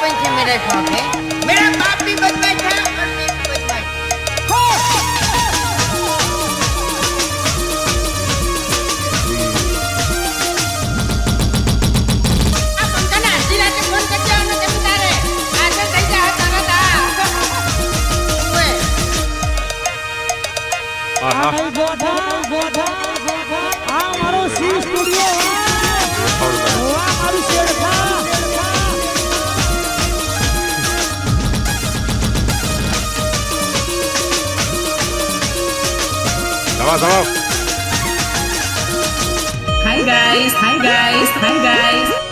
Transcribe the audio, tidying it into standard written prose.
सरपंच है मेरे शौक है। मेरा बाप भी बदमाश था और मैं भी बदमाश। आप हमका ना आधी रात फोन करते हो ना कभी तारे आगे कहीं जा तारा ता ओए આ નહીં ગોઠા આ મારો સી સ્ટુડિયો વાહ મારું શેડખા Hi guys, hi guys, hi guys.